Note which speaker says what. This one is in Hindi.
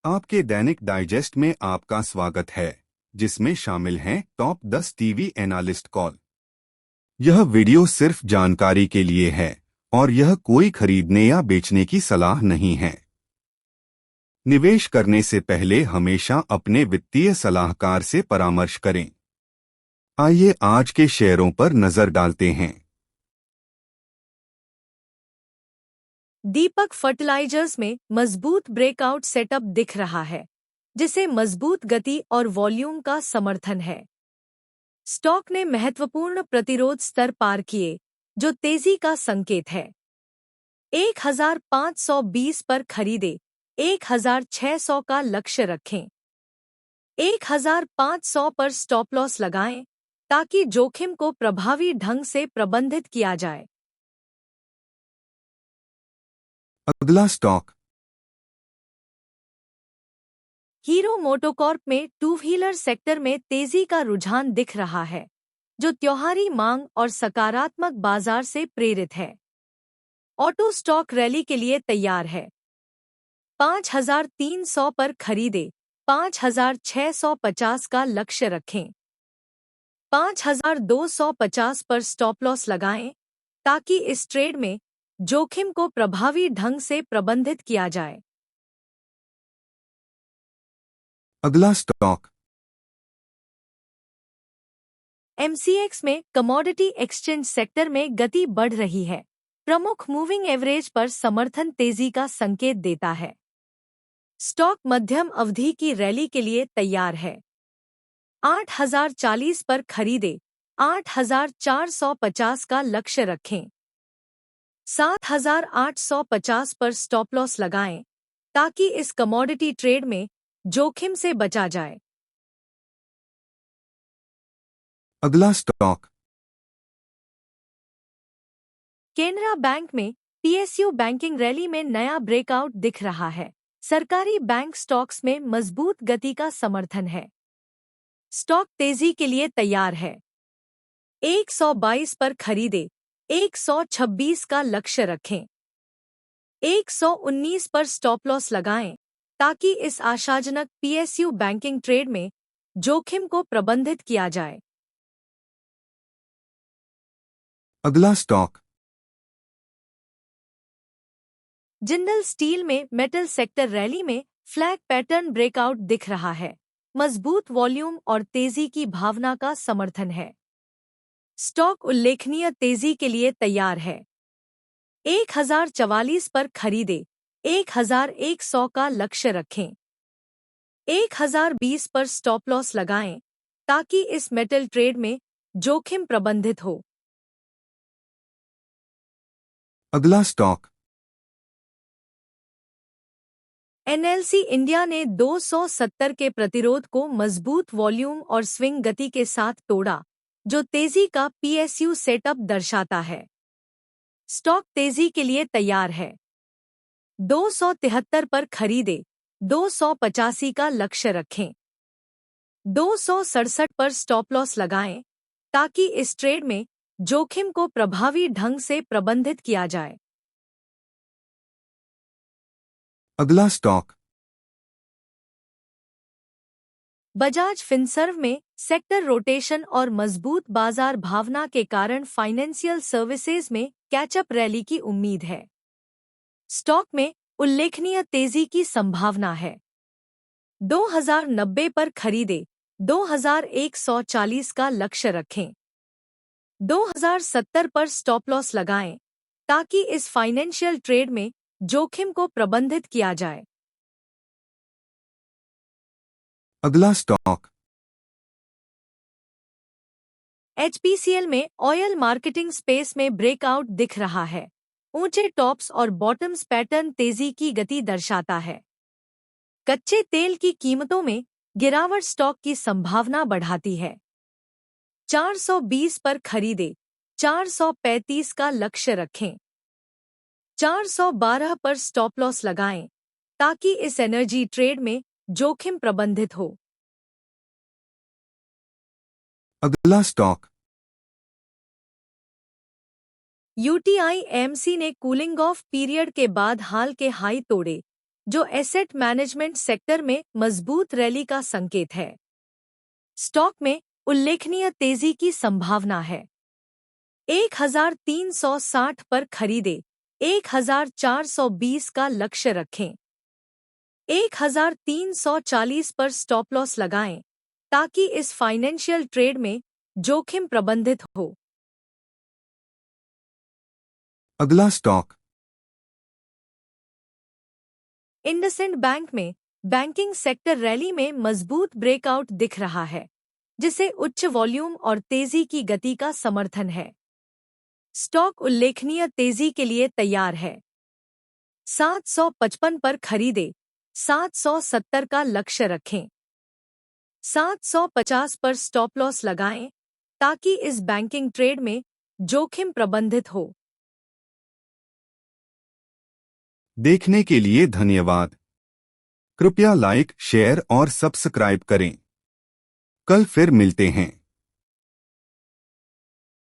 Speaker 1: आपके दैनिक डाइजेस्ट में आपका स्वागत है, जिसमें शामिल हैं टॉप 10 टीवी एनालिस्ट कॉल। यह वीडियो सिर्फ जानकारी के लिए है और यह कोई खरीदने या बेचने की सलाह नहीं है। निवेश करने से पहले हमेशा अपने वित्तीय सलाहकार से परामर्श करें। आइए आज के शेयरों पर नजर डालते हैं।
Speaker 2: दीपक फर्टिलाइजर्स में मजबूत ब्रेकआउट सेटअप दिख रहा है, जिसे मजबूत गति और वॉल्यूम का समर्थन है। स्टॉक ने महत्वपूर्ण प्रतिरोध स्तर पार किए, जो तेजी का संकेत है। 1520 पर खरीदे, 1600 का लक्ष्य रखें। 1500 पर स्टॉप लॉस लगाएं, ताकि जोखिम को प्रभावी ढंग से प्रबंधित किया जाए।
Speaker 1: अगला स्टॉक
Speaker 2: हीरो मोटोकॉर्प में टू व्हीलर सेक्टर में तेजी का रुझान दिख रहा है, जो त्योहारी मांग और सकारात्मक बाजार से प्रेरित है। ऑटो स्टॉक रैली के लिए तैयार है। 5300 पर खरीदे, 5650 का लक्ष्य रखें। 5250 पर स्टॉप लॉस लगाएं, ताकि इस ट्रेड में जोखिम को प्रभावी ढंग से प्रबंधित किया जाए।
Speaker 1: अगला स्टॉक
Speaker 2: एमसीएक्स में कमोडिटी एक्सचेंज सेक्टर में गति बढ़ रही है। प्रमुख मूविंग एवरेज पर समर्थन तेजी का संकेत देता है। स्टॉक मध्यम अवधि की रैली के लिए तैयार है। 8040 पर खरीदे, 8450 का लक्ष्य रखें। 7850 पर स्टॉप लॉस लगाएं, ताकि इस कमोडिटी ट्रेड में जोखिम से बचा जाए।
Speaker 1: अगला स्टॉक
Speaker 2: केनरा बैंक में पीएसयू बैंकिंग रैली में नया ब्रेकआउट दिख रहा है। सरकारी बैंक स्टॉक्स में मजबूत गति का समर्थन है। स्टॉक तेजी के लिए तैयार है। 122 पर खरीदे, 126 का लक्ष्य रखें। 119 पर स्टॉप लॉस लगाएं, ताकि इस आशाजनक पीएसयू बैंकिंग ट्रेड में जोखिम को प्रबंधित किया जाए।
Speaker 1: अगला स्टॉक
Speaker 2: जिंदल स्टील में मेटल सेक्टर रैली में फ्लैग पैटर्न ब्रेकआउट दिख रहा है। मजबूत वॉल्यूम और तेजी की भावना का समर्थन है। स्टॉक उल्लेखनीय तेजी के लिए तैयार है। 1044 पर खरीदे, 1100 का लक्ष्य रखें। 1020 पर स्टॉप लॉस लगाएं, ताकि इस मेटल ट्रेड में जोखिम प्रबंधित हो।
Speaker 1: अगला स्टॉक
Speaker 2: एनएलसी इंडिया ने 270 के प्रतिरोध को मजबूत वॉल्यूम और स्विंग गति के साथ तोड़ा, जो तेजी का पीएसयू सेटअप दर्शाता है। स्टॉक तेजी के लिए तैयार है। 273 पर खरीदे, 285 का लक्ष्य रखें। 267 पर स्टॉप लॉस लगाएं, ताकि इस ट्रेड में जोखिम को प्रभावी ढंग से प्रबंधित किया जाए।
Speaker 1: अगला स्टॉक
Speaker 2: बजाज फिनसर्व में सेक्टर रोटेशन और मजबूत बाजार भावना के कारण फाइनेंशियल सर्विसेज में कैचअप रैली की उम्मीद है। स्टॉक में उल्लेखनीय तेजी की संभावना है। 2090 पर खरीदे, 2140 का लक्ष्य रखें। 2070 पर स्टॉप लॉस लगाएं, ताकि इस फाइनेंशियल ट्रेड में जोखिम को प्रबंधित किया जाए।
Speaker 1: अगला स्टॉक
Speaker 2: एचपीसीएल में ऑयल मार्केटिंग स्पेस में ब्रेकआउट दिख रहा है। ऊंचे टॉप्स और बॉटम्स पैटर्न तेजी की गति दर्शाता है। कच्चे तेल की कीमतों में गिरावट स्टॉक की संभावना बढ़ाती है। 420 पर खरीदे, 435 का लक्ष्य रखें। 412 पर स्टॉप लॉस लगाएं, ताकि इस एनर्जी ट्रेड में जोखिम प्रबंधित हो।
Speaker 1: अगला स्टॉक
Speaker 2: यूटीआई एएमसी ने कूलिंग ऑफ पीरियड के बाद हाल के हाई तोड़े। जो एसेट मैनेजमेंट सेक्टर में मजबूत रैली का संकेत है। स्टॉक में उल्लेखनीय तेजी की संभावना है। 1360 पर खरीदे, 1420 का लक्ष्य रखें। 1340 पर स्टॉप लॉस लगाएं ताकि इस फाइनेंशियल ट्रेड में जोखिम प्रबंधित हो।
Speaker 1: अगला स्टॉक।
Speaker 2: इंडसइंड बैंक में बैंकिंग सेक्टर रैली में मजबूत ब्रेकआउट दिख रहा है, जिसे उच्च वॉल्यूम और तेजी की गति का समर्थन है। स्टॉक उल्लेखनीय तेजी के लिए तैयार है। 755 पर खरीदे, 770 का लक्ष्य रखें। 750 पर स्टॉप लॉस लगाएं ताकि इस बैंकिंग ट्रेड में जोखिम प्रबंधित हो।
Speaker 1: देखने के लिए धन्यवाद। कृपया लाइक, शेयर और सब्सक्राइब करें। कल फिर मिलते हैं।